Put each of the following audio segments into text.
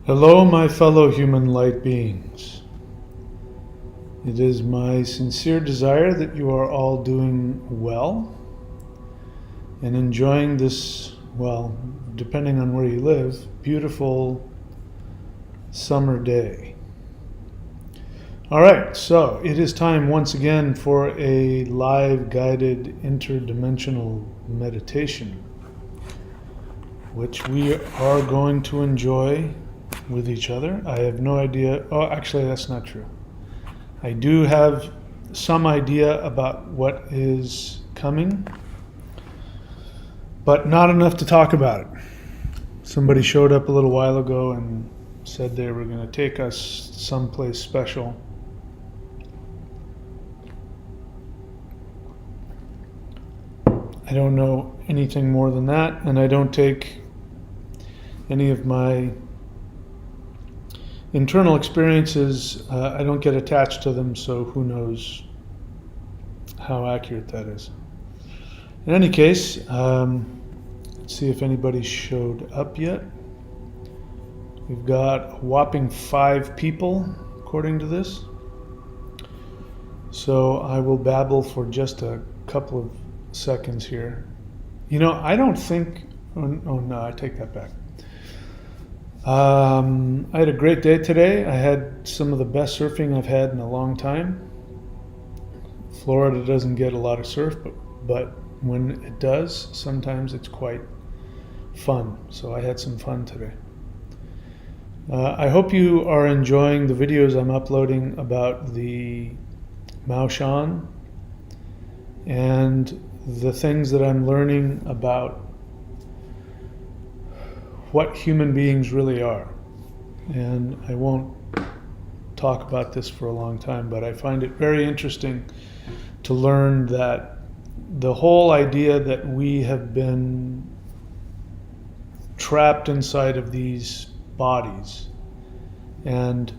Hello, my fellow human light beings. It is my sincere desire that you are all doing well and enjoying this, well, depending on where you live, beautiful summer day. All right, so it is time once again for a live guided interdimensional meditation, which we are going to enjoy with each other. I have no idea. Oh, actually, that's not true. I do have some idea about what is coming, but not enough to talk about it. Somebody showed up a little while ago and said they were going to take us someplace special. I don't know anything more than that, and I don't take any of my internal experiences, I don't get attached to them, so who knows how accurate that is. In any case, let's see if anybody showed up yet. We've got a whopping 5 people, according to this. So I will babble for just a couple of seconds here. You know, I don't think, oh no, I take that back. I had a great day today. I had some of the best surfing I've had in a long time. Florida doesn't get a lot of surf, but when it does, sometimes it's quite fun. So I had some fun today. I hope you are enjoying the videos I'm uploading about the Mao Shan and the things that I'm learning about what human beings really are. And I won't talk about this for a long time, but I find it very interesting to learn that the whole idea that we have been trapped inside of these bodies and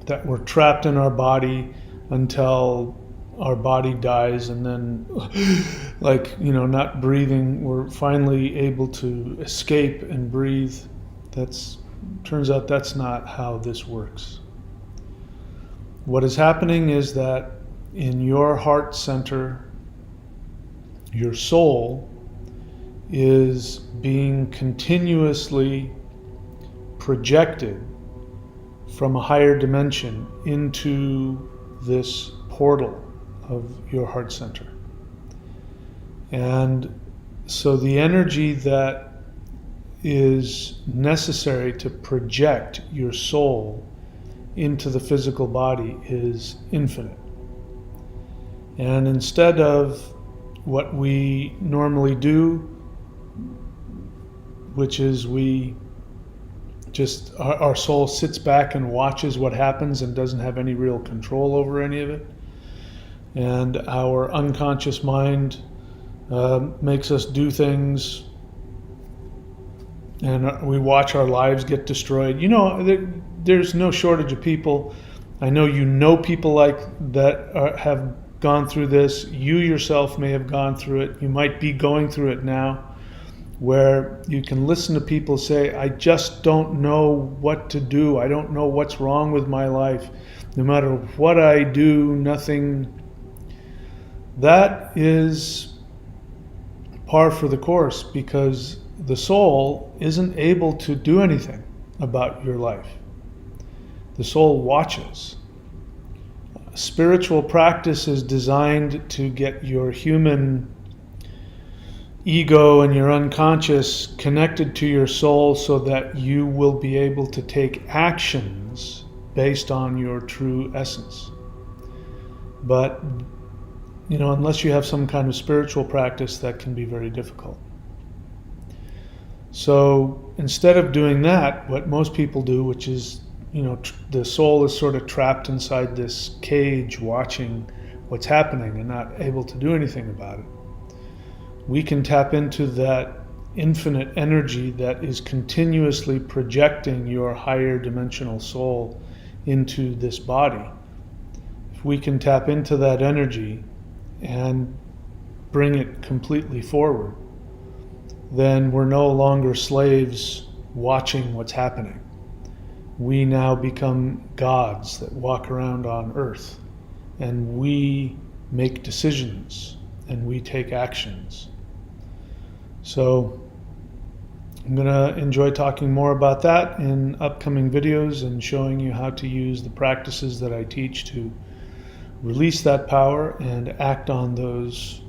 that we're trapped in our body until our body dies, and then like, you know, not breathing, we're finally able to escape and breathe. Turns out that's not how this works. What is happening is that in your heart center, your soul is being continuously projected from a higher dimension into this portal of your heart center. And so the energy that is necessary to project your soul into the physical body is infinite. And instead of what we normally do, which is our soul sits back and watches what happens and doesn't have any real control over any of it, and our unconscious mind makes us do things, and we watch our lives get destroyed. You know, there's no shortage of people. I know you know people like that have gone through this. You yourself may have gone through it. You might be going through it now, where you can listen to people say, I just don't know what to do. I don't know what's wrong with my life. No matter what I do, nothing. That is par for the course, because the soul isn't able to do anything about your life. The soul watches. Spiritual practice is designed to get your human ego and your unconscious connected to your soul so that you will be able to take actions based on your true essence. But you know, unless you have some kind of spiritual practice, that can be very difficult. So instead of doing that, what most people do, which is, you know, the soul is sort of trapped inside this cage watching what's happening and not able to do anything about it. We can tap into that infinite energy that is continuously projecting your higher dimensional soul into this body. If we can tap into that energy and bring it completely forward, then we're no longer slaves watching what's happening. we now become gods that walk around on earth, and we make decisions and we take actions. So I'm going to enjoy talking more about that in upcoming videos and showing you how to use the practices that I teach to release that power and act on those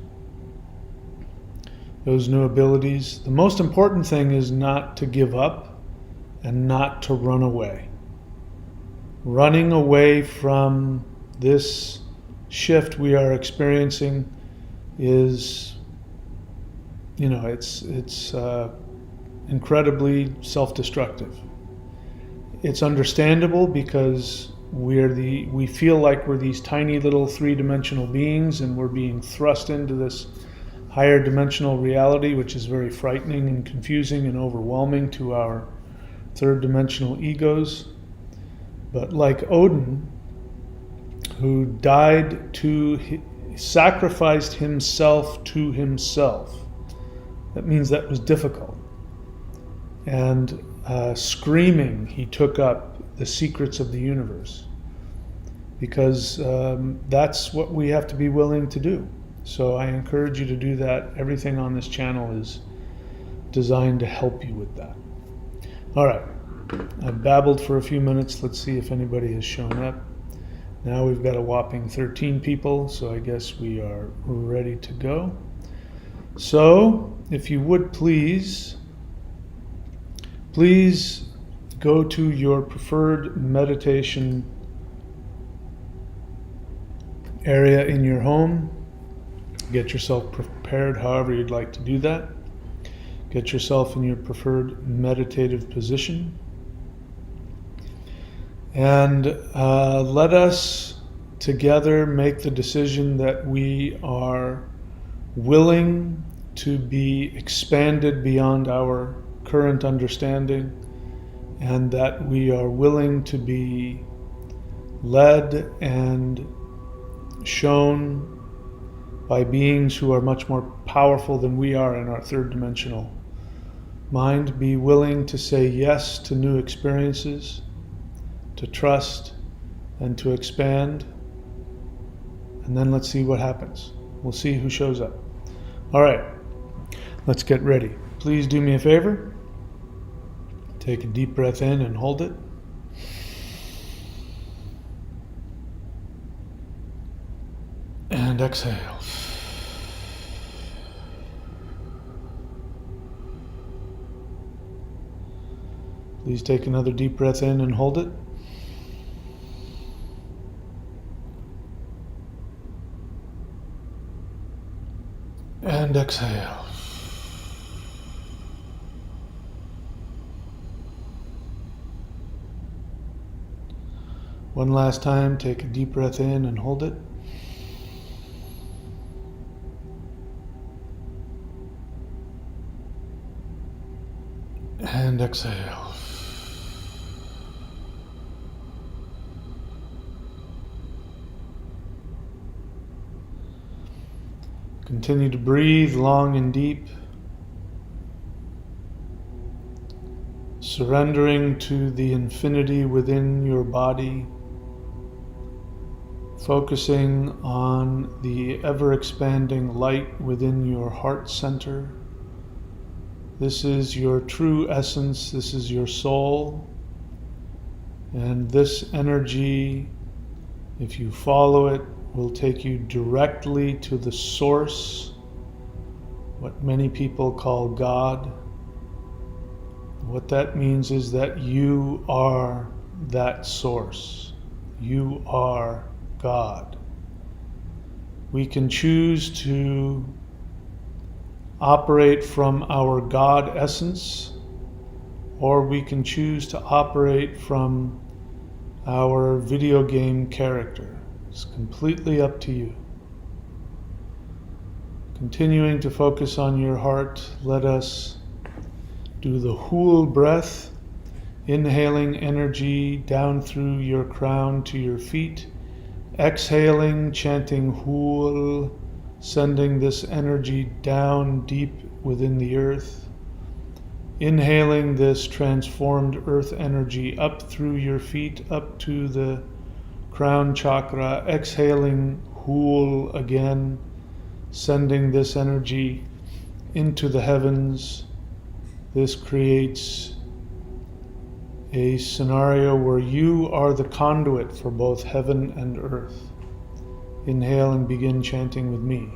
new abilities. The most important thing is not to give up and not to run away. Running away from this shift we are experiencing is, it's incredibly self-destructive. It's understandable because we feel like we're these tiny little three-dimensional beings, and we're being thrust into this higher dimensional reality, which is very frightening and confusing and overwhelming to our third dimensional egos. But like Odin, who sacrificed himself to himself, that means that was difficult. And screaming, he took up the secrets of the universe, because that's what we have to be willing to do. So I encourage you to do that. Everything on this channel is designed to help you with that. All right, I've babbled for a few minutes. Let's see if anybody has shown up. Now we've got a whopping 13 people, so I guess we are ready to go. So if you would please go to your preferred meditation area in your home. Get yourself prepared however you'd like to do that. Get yourself in your preferred meditative position. And let us together make the decision that we are willing to be expanded beyond our current understanding, and that we are willing to be led and shown by beings who are much more powerful than we are in our third dimensional mind. Be willing to say yes to new experiences, to trust, and to expand. And then let's see what happens. We'll see who shows up. All right, let's get ready. Please do me a favor. Take a deep breath in and hold it. And exhale. Please take another deep breath in and hold it. And exhale. One last time, take a deep breath in and hold it. And exhale. Continue to breathe long and deep, surrendering to the infinity within your body, focusing on the ever-expanding light within your heart center. This is your true essence, this is your soul, and this energy, if you follow it, will take you directly to the source, what many people call God. What that means is that you are that source. You are God. We can choose to operate from our God essence, or we can choose to operate from our video game character. It's completely up to you. Continuing to focus on your heart, let us do the Hul breath, inhaling energy down through your crown to your feet, exhaling, chanting Hul, sending this energy down deep within the earth. Inhaling this transformed earth energy up through your feet, up to the crown chakra. Exhaling Hul again, sending this energy into the heavens. This creates a scenario where you are the conduit for both heaven and earth. Inhale and begin chanting with me.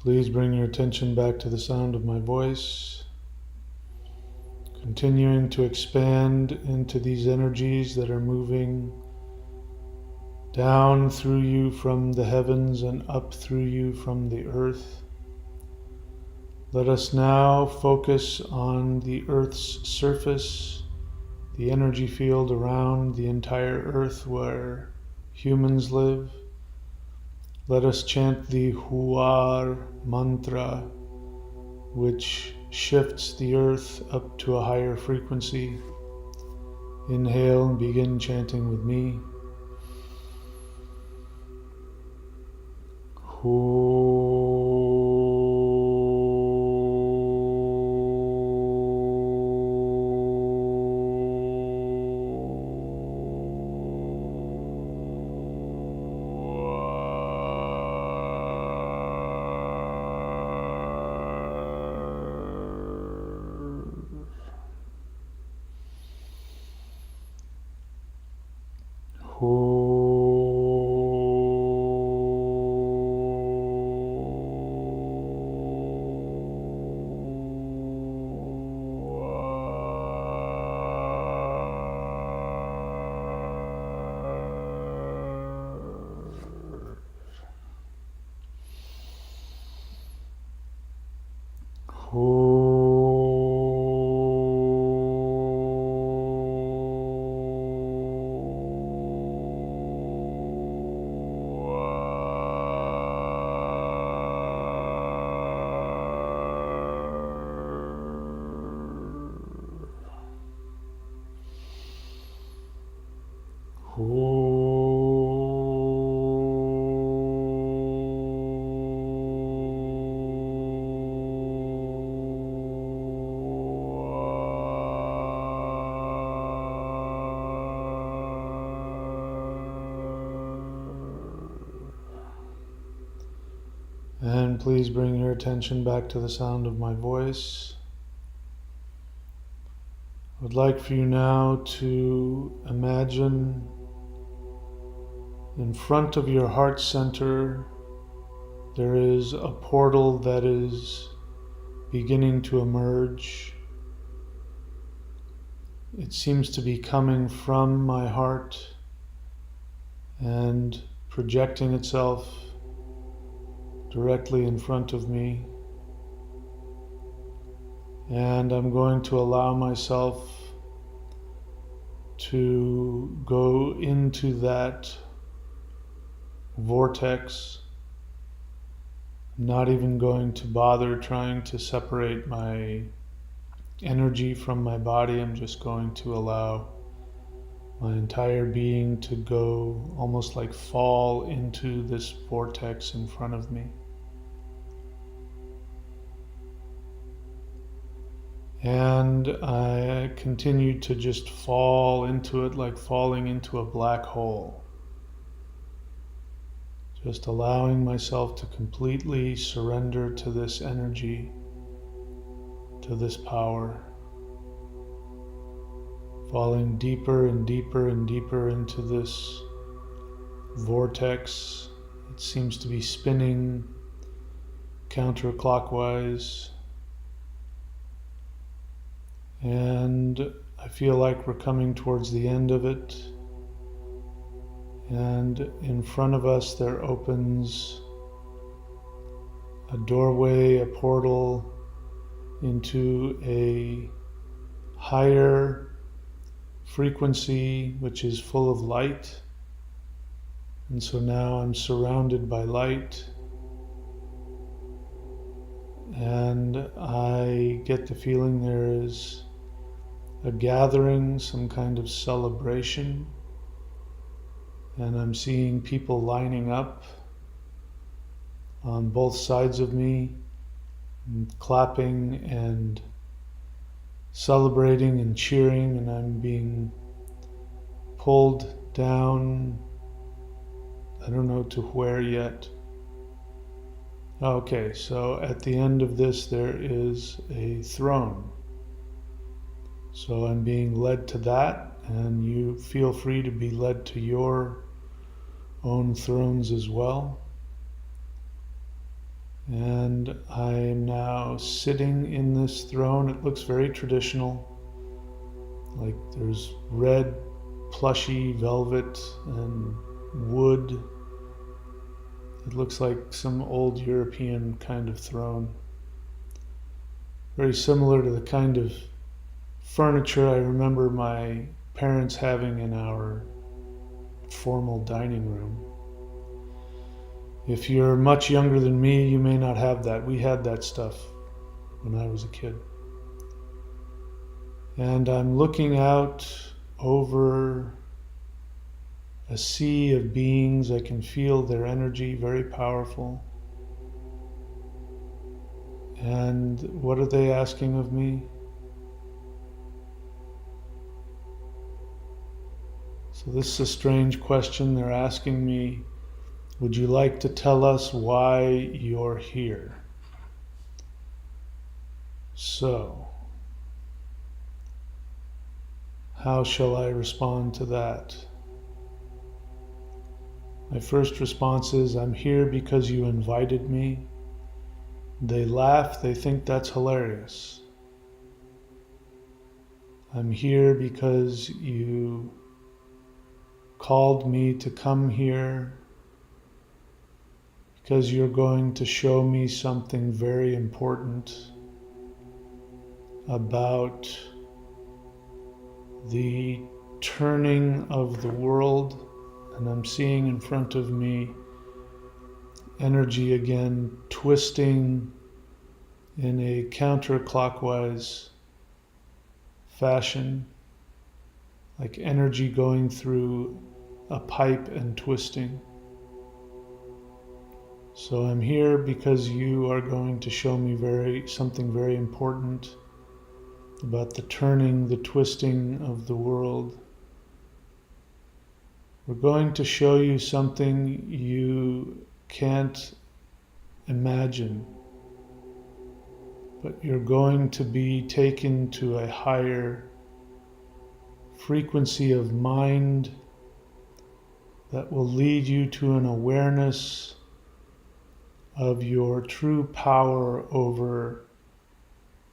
Please bring your attention back to the sound of my voice, continuing to expand into these energies that are moving down through you from the heavens and up through you from the earth. Let us now focus on the earth's surface, the energy field around the entire earth where humans live. Let us chant the Huar mantra, which shifts the earth up to a higher frequency. Inhale and begin chanting with me. And please bring your attention back to the sound of my voice. I would like for you now to imagine in front of your heart center there is a portal that is beginning to emerge. It seems to be coming from my heart and projecting itself directly in front of me. And I'm going to allow myself to go into that vortex. I'm not even going to bother trying to separate my energy from my body. I'm just going to allow my entire being to go, almost like fall into this vortex in front of me. And I continue to just fall into it like falling into a black hole. Just allowing myself to completely surrender to this energy, to this power. Falling deeper and deeper and deeper into this vortex. It seems to be spinning counterclockwise. And I feel like we're coming towards the end of it. And in front of us there opens a doorway, a portal into a higher frequency which is full of light. And so now I'm surrounded by light. And I get the feeling there is a gathering, some kind of celebration. And I'm seeing people lining up on both sides of me, and clapping and celebrating and cheering, and I'm being pulled down, I don't know to where yet. Okay, so at the end of this there is a throne. So I'm being led to that, and you feel free to be led to your own thrones as well. And I am now sitting in this throne. It looks very traditional. Like there's red, plushy velvet and wood. It looks like some old European kind of throne. Very similar to the kind of furniture I remember my parents having in our formal dining room. If you're much younger than me, you may not have that. We had that stuff when I was a kid. And I'm looking out over a sea of beings. I can feel their energy, very powerful. And what are they asking of me? So this is a strange question. They're asking me, would you like to tell us why you're here? So, how shall I respond to that? My first response is, I'm here because you invited me. They laugh, they think that's hilarious. I'm here because you called me to come here, because you're going to show me something very important about the turning of the world. And I'm seeing in front of me energy again twisting in a counterclockwise fashion, like energy going through a pipe and twisting. So I'm here because you are going to show me something very important about the turning, the twisting of the world. We're going to show you something you can't imagine, but you're going to be taken to a higher frequency of mind that will lead you to an awareness of your true power over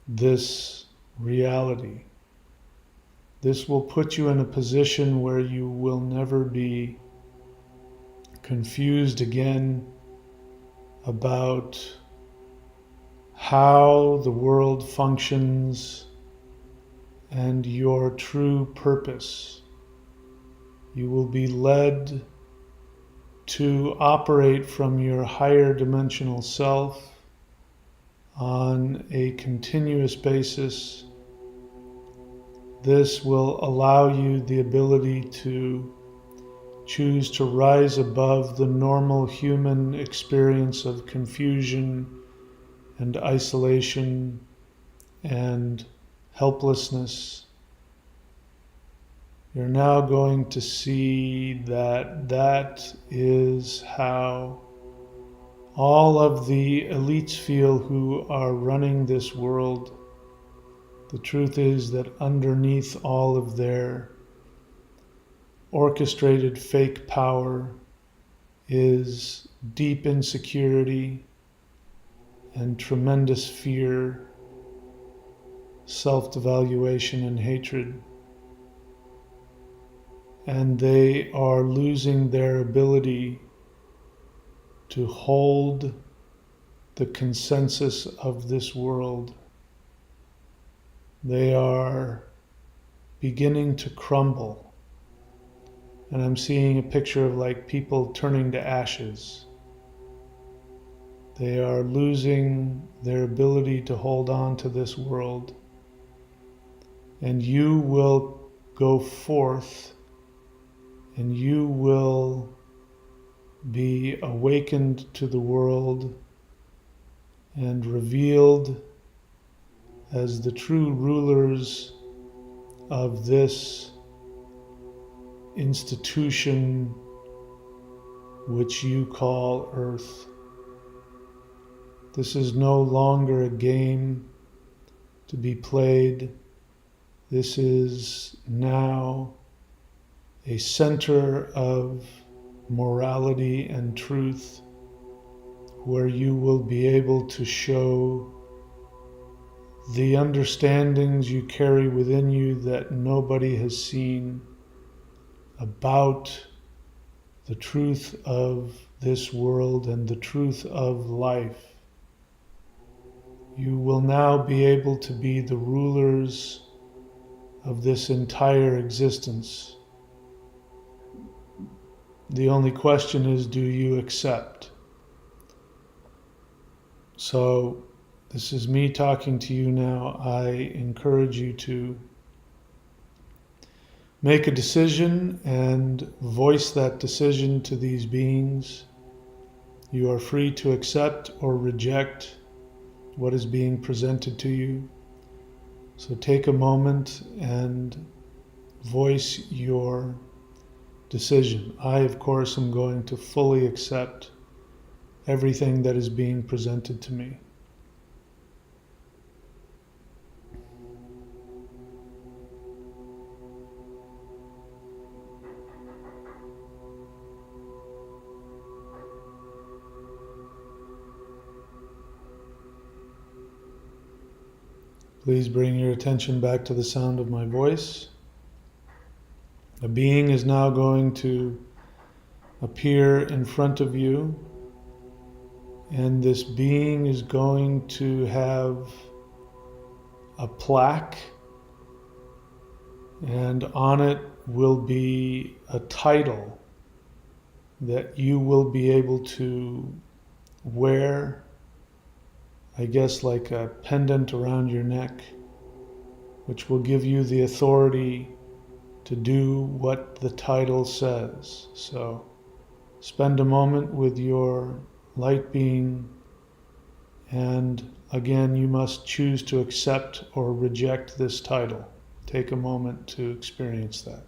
this reality. This will put you in a position where you will never be confused again about how the world functions and your true purpose. You will be led to operate from your higher dimensional self on a continuous basis. This will allow you the ability to choose to rise above the normal human experience of confusion and isolation and helplessness. You're now going to see that that is how all of the elites feel who are running this world. The truth is that underneath all of their orchestrated fake power is deep insecurity and tremendous fear, self-devaluation and hatred. And they are losing their ability to hold the consensus of this world. They are beginning to crumble. And I'm seeing a picture of like people turning to ashes. They are losing their ability to hold on to this world. And you will go forth and you will be awakened to the world and revealed as the true rulers of this institution which you call Earth. This is no longer a game to be played. This is now a center of morality and truth where you will be able to show the understandings you carry within you that nobody has seen about the truth of this world and the truth of life. You will now be able to be the rulers of this entire existence. The only question is, do you accept? So, this is me talking to you now. I encourage you to make a decision and voice that decision to these beings. You are free to accept or reject what is being presented to you. So take a moment and voice your decision. I, of course, am going to fully accept everything that is being presented to me. Please bring your attention back to the sound of my voice. A being is now going to appear in front of you, and this being is going to have a plaque, and on it will be a title that you will be able to wear, I guess like a pendant around your neck, which will give you the authority to do what the title says. So spend a moment with your light being, and again, you must choose to accept or reject this title. Take a moment to experience that.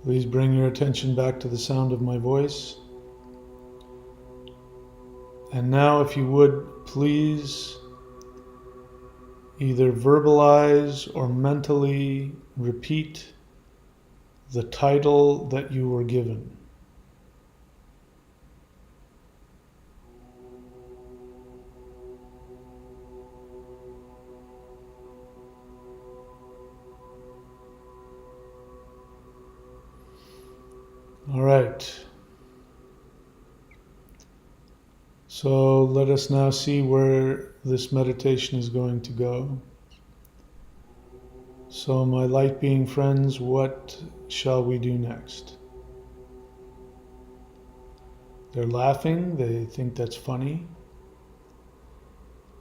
Please bring your attention back to the sound of my voice. And now, if you would, please either verbalize or mentally repeat the title that you were given. All right. So let us now see where this meditation is going to go. So, my light being friends, what shall we do next? They're laughing, they think that's funny.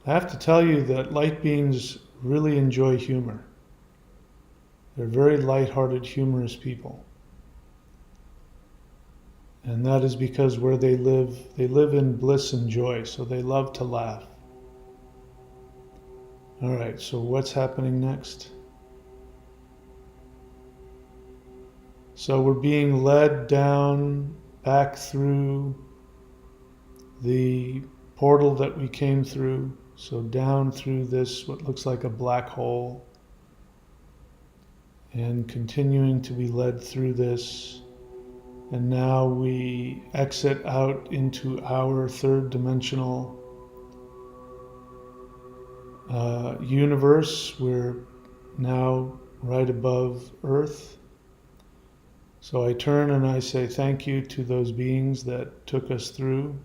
I have to tell you that light beings really enjoy humor. They're very light-hearted, humorous people. And that is because where they live in bliss and joy, so they love to laugh. All right, so what's happening next? So we're being led down, back through the portal that we came through. So down through this, what looks like a black hole, and continuing to be led through this. And now we exit out into our third dimensional universe. We're now right above Earth. So I turn and I say thank you to those beings that took us through.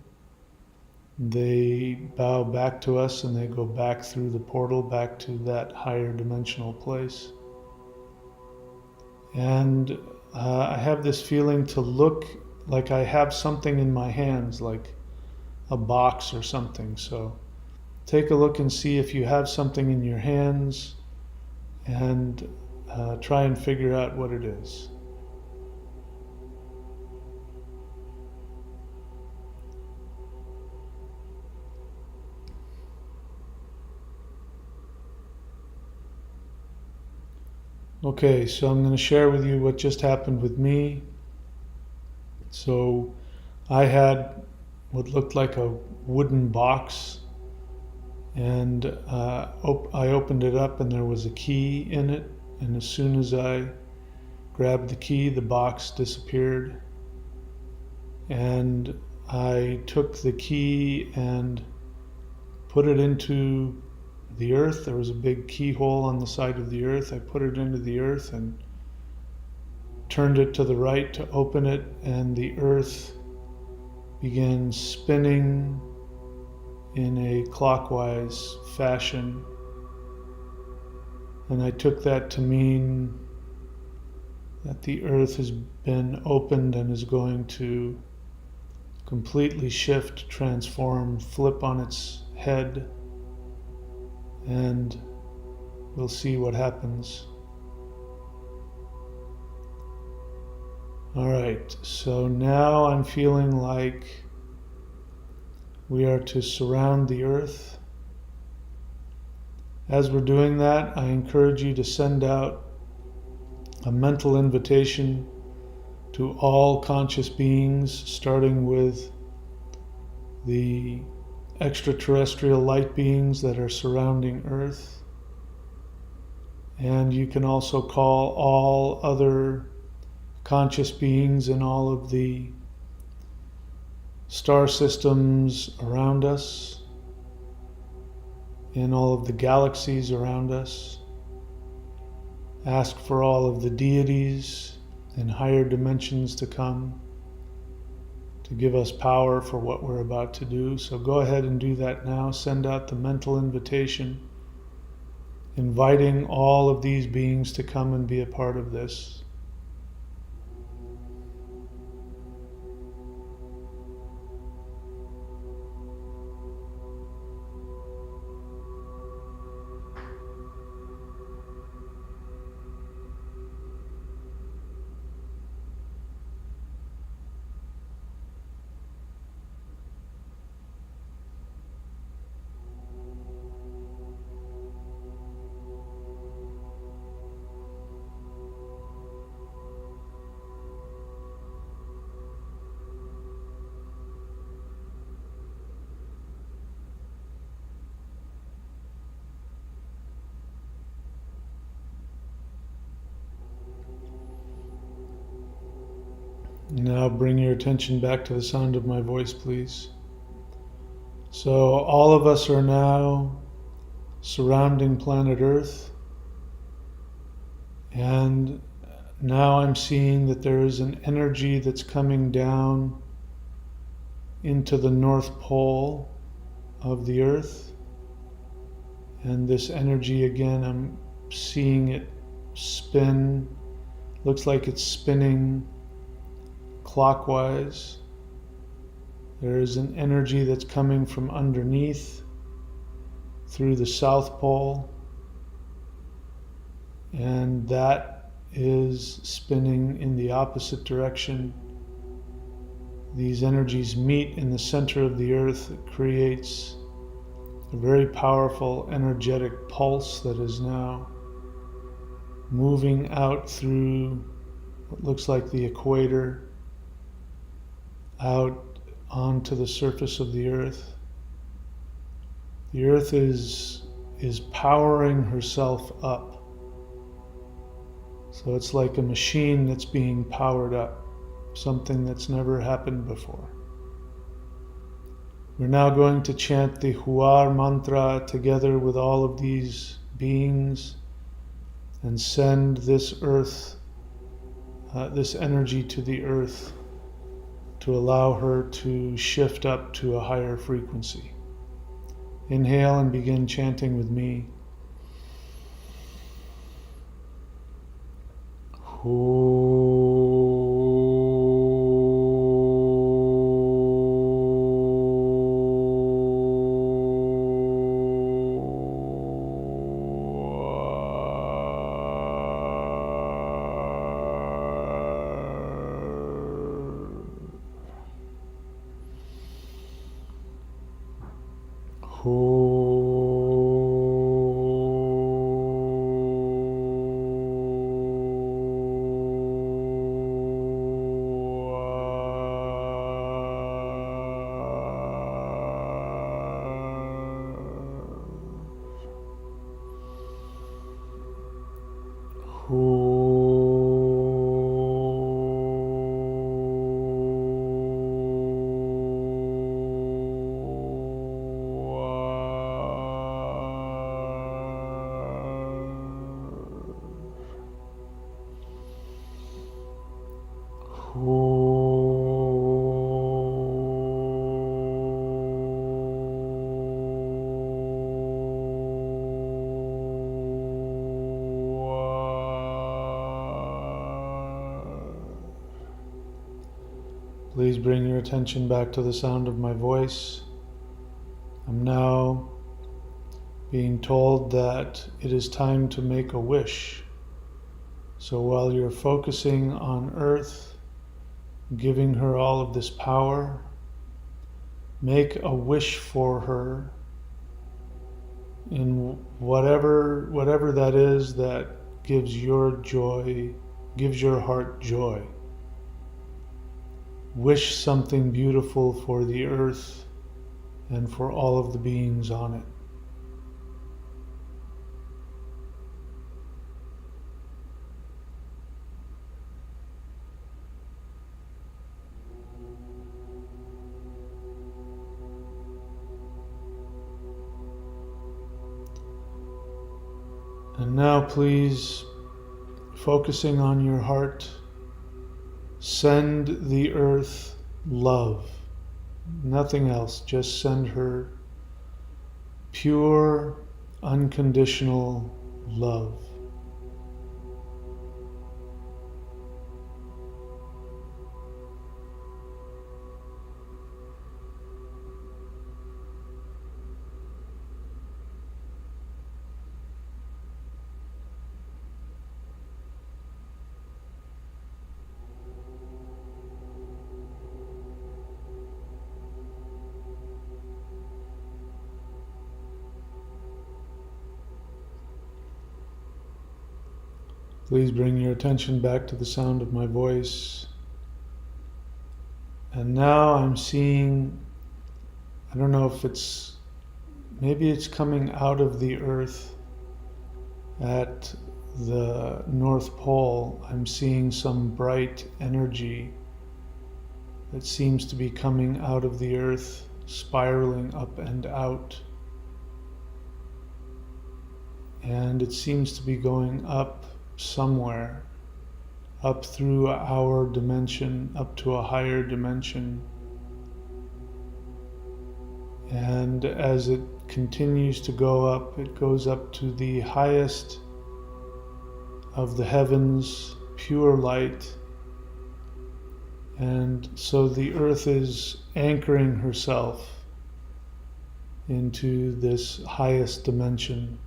They bow back to us and they go back through the portal back to that higher dimensional place. And I have this feeling to look like I have something in my hands, like a box or something. So take a look and see if you have something in your hands, and try and figure out what it is. Okay, so I'm going to share with you what just happened with me. So I had what looked like a wooden box, and I opened it up and there was a key in it, and as soon as I grabbed the key, the box disappeared, and I took the key and put it into the earth. There was a big keyhole on the side of the earth. I put it into the earth and turned it to the right to open it, and the earth began spinning in a clockwise fashion. And I took that to mean that the earth has been opened and is going to completely shift, transform, flip on its head, and we'll see what happens. All right, so now I'm feeling like we are to surround the earth. As we're doing that, I encourage you to send out a mental invitation to all conscious beings, starting with the extraterrestrial light beings that are surrounding Earth. And you can also call all other conscious beings in all of the star systems around us, in all of the galaxies around us. Ask for all of the deities in higher dimensions to come to give us power for what we're about to do. So go ahead and do that now. Send out the mental invitation, inviting all of these beings to come and be a part of this. Now bring your attention back to the sound of my voice, please. So all of us are now surrounding planet Earth, and now I'm seeing that there is an energy that's coming down into the North Pole of the Earth. And this energy, again, I'm seeing it spin. Looks like it's spinning clockwise. There is an energy that's coming from underneath through the South Pole, and that is spinning in the opposite direction. These energies meet in the center of the Earth. It creates a very powerful energetic pulse that is now moving out through what looks like the equator, out onto the surface of the Earth. The Earth is powering herself up. So it's like a machine that's being powered up, something that's never happened before. We're now going to chant the Huar mantra together with all of these beings and send this earth, this energy to the earth to allow her to shift up to a higher frequency. Inhale and begin chanting with me. Please bring your attention back to the sound of my voice. I'm now being told that it is time to make a wish. So while you're focusing on Earth, giving her all of this power, make a wish for her in whatever that is that gives your joy, gives your heart joy. Wish something beautiful for the earth and for all of the beings on it. And now please, focusing on your heart, send the earth love. Nothing else, just send her pure, unconditional love. Please bring your attention back to the sound of my voice. And now I'm seeing, I don't know if maybe it's coming out of the earth at the North Pole. I'm seeing some bright energy that seems to be coming out of the earth, spiraling up and out. And it seems to be going up somewhere, up through our dimension, up to a higher dimension. And as it continues to go up, it goes up to the highest of the heavens, pure light. And so the earth is anchoring herself into this highest dimension.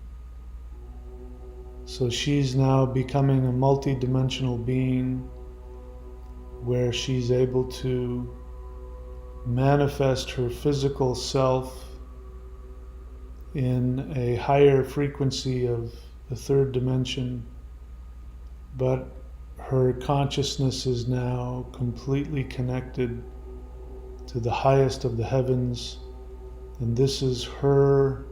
So she's now becoming a multi-dimensional being where she's able to manifest her physical self in a higher frequency of the third dimension, but her consciousness is now completely connected to the highest of the heavens, and this is her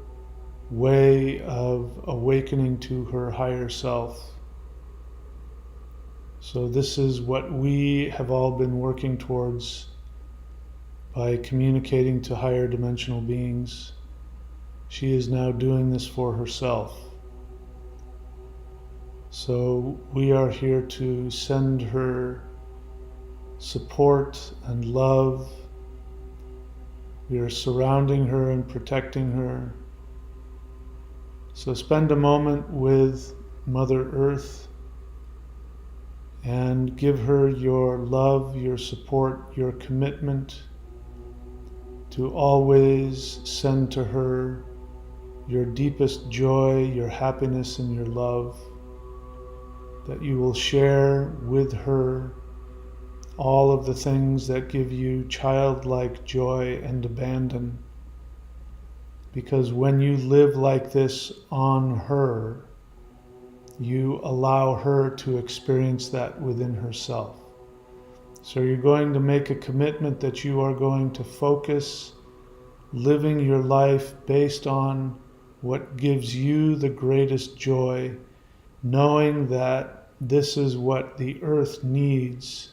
way of awakening to her higher self. So this is what we have all been working towards by communicating to higher dimensional beings. She is now doing this for herself. So we are here to send her support and love. We are surrounding her and protecting her. So spend a moment with Mother Earth and give her your love, your support, your commitment to always send to her your deepest joy, your happiness, and your love, that you will share with her all of the things that give you childlike joy and abandon. Because when you live like this on her, you allow her to experience that within herself. So you're going to make a commitment that you are going to focus living your life based on what gives you the greatest joy, knowing that this is what the earth needs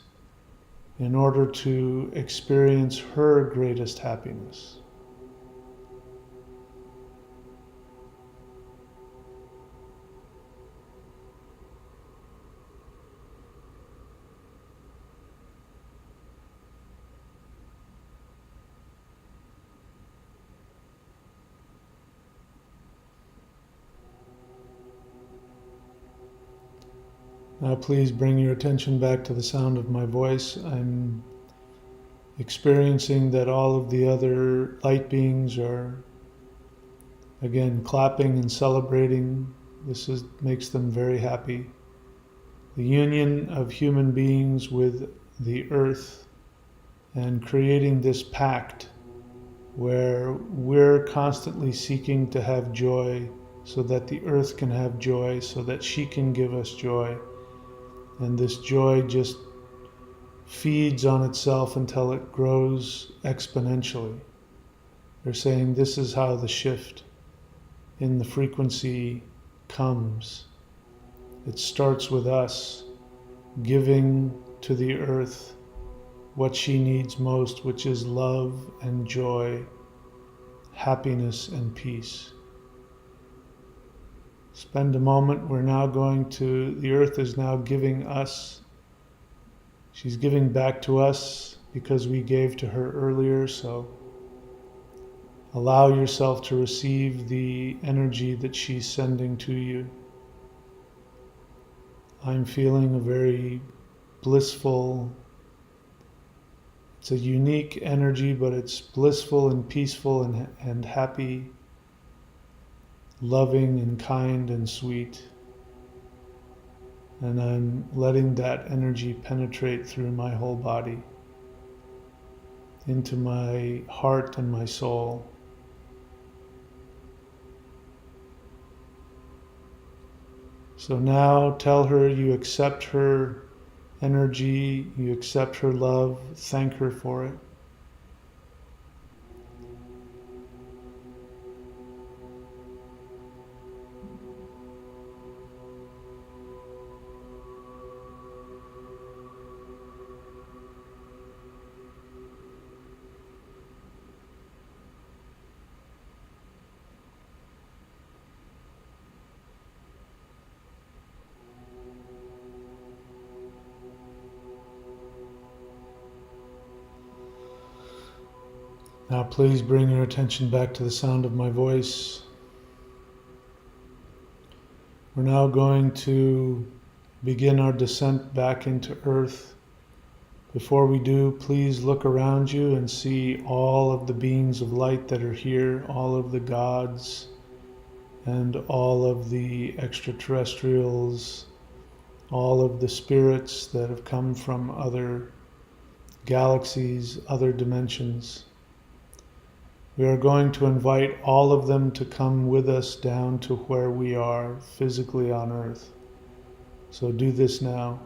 in order to experience her greatest happiness. Now please bring your attention back to the sound of my voice. I'm experiencing that all of the other light beings are, again, clapping and celebrating. This makes them very happy. The union of human beings with the earth and creating this pact where we're constantly seeking to have joy so that the earth can have joy, so that she can give us joy. And this joy just feeds on itself until it grows exponentially. They're saying this is how the shift in the frequency comes. It starts with us giving to the earth what she needs most, which is love and joy, happiness and peace. Spend a moment. The earth is now giving us. She's giving back to us because we gave to her earlier, so allow yourself to receive the energy that she's sending to you. I'm feeling a very blissful, it's a unique energy, but it's blissful and peaceful and happy, loving and kind and sweet. And I'm letting that energy penetrate through my whole body, into my heart and my soul. So now tell her you accept her energy, you accept her love, thank her for it. Now please bring your attention back to the sound of my voice. We're now going to begin our descent back into Earth. Before we do, please look around you and see all of the beings of light that are here, all of the gods and all of the extraterrestrials, all of the spirits that have come from other galaxies, other dimensions. We are going to invite all of them to come with us down to where we are physically on Earth. So do this now.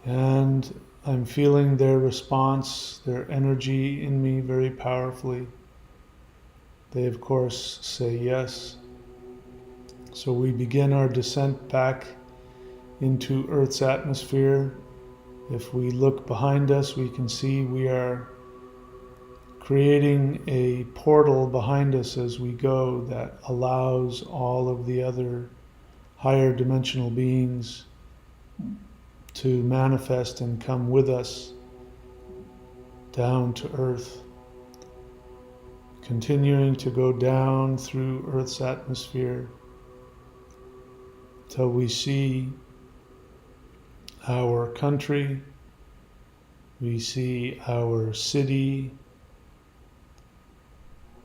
And I'm feeling their response, their energy in me very powerfully. They, of course, say yes. So we begin our descent back into Earth's atmosphere. If we look behind us, we can see we are creating a portal behind us as we go that allows all of the other higher dimensional beings to manifest and come with us down to Earth. Continuing to go down through Earth's atmosphere till we see our country, we see our city.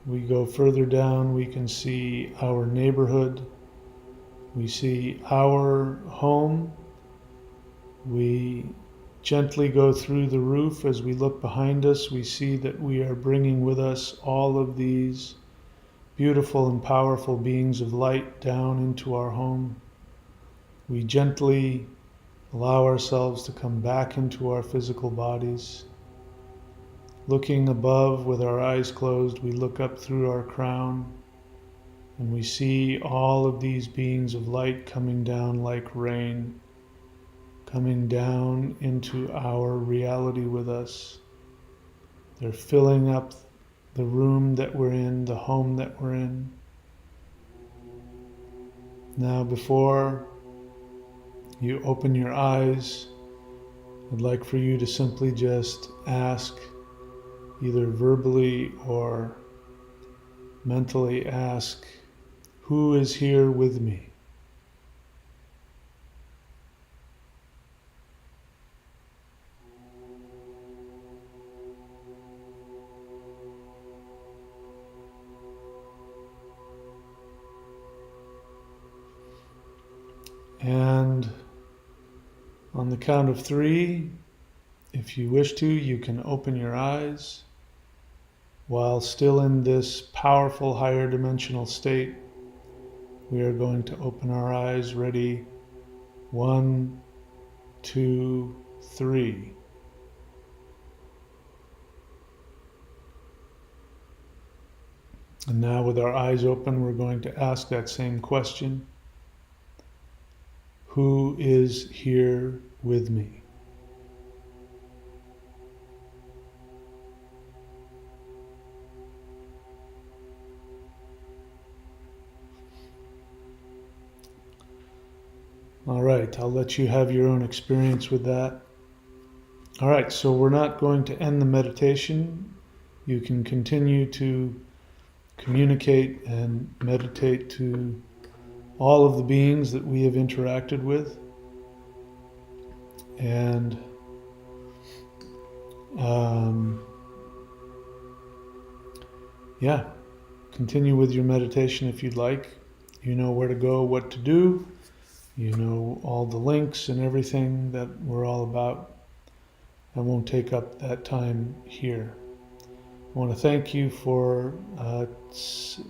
We go further down, we can see our neighborhood, we see our home. We gently go through the roof. As we look behind us, we see that we are bringing with us all of these beautiful and powerful beings of light down into our home. We gently allow ourselves to come back into our physical bodies. Looking above with our eyes closed, we look up through our crown and we see all of these beings of light coming down like rain, coming down into our reality with us. They're filling up the room that we're in, the home that we're in. Now, before you open your eyes, I'd like for you to simply just ask, either verbally or mentally ask, who is here with me? And on the count of 3, if you wish to, you can open your eyes while still in this powerful higher dimensional state. We are going to open our eyes. Ready? 1, 2, 3. And now with our eyes open, we're going to ask that same question. Who is here with me? All right, I'll let you have your own experience with that. All right, so we're not going to end the meditation. You can continue to communicate and meditate to all of the beings that we have interacted with. And continue with your meditation if you'd like. You know where to go, what to do. You know all the links and everything that we're all about. I won't take up that time here. I want to thank you for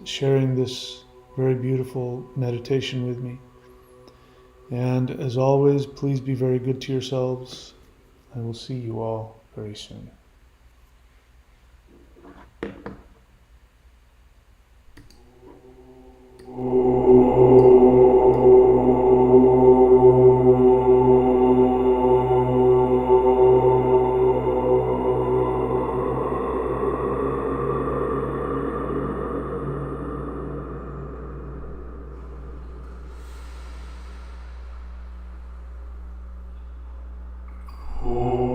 sharing this very beautiful meditation with me. And as always, please be very good to yourselves. I will see you all very soon. Om.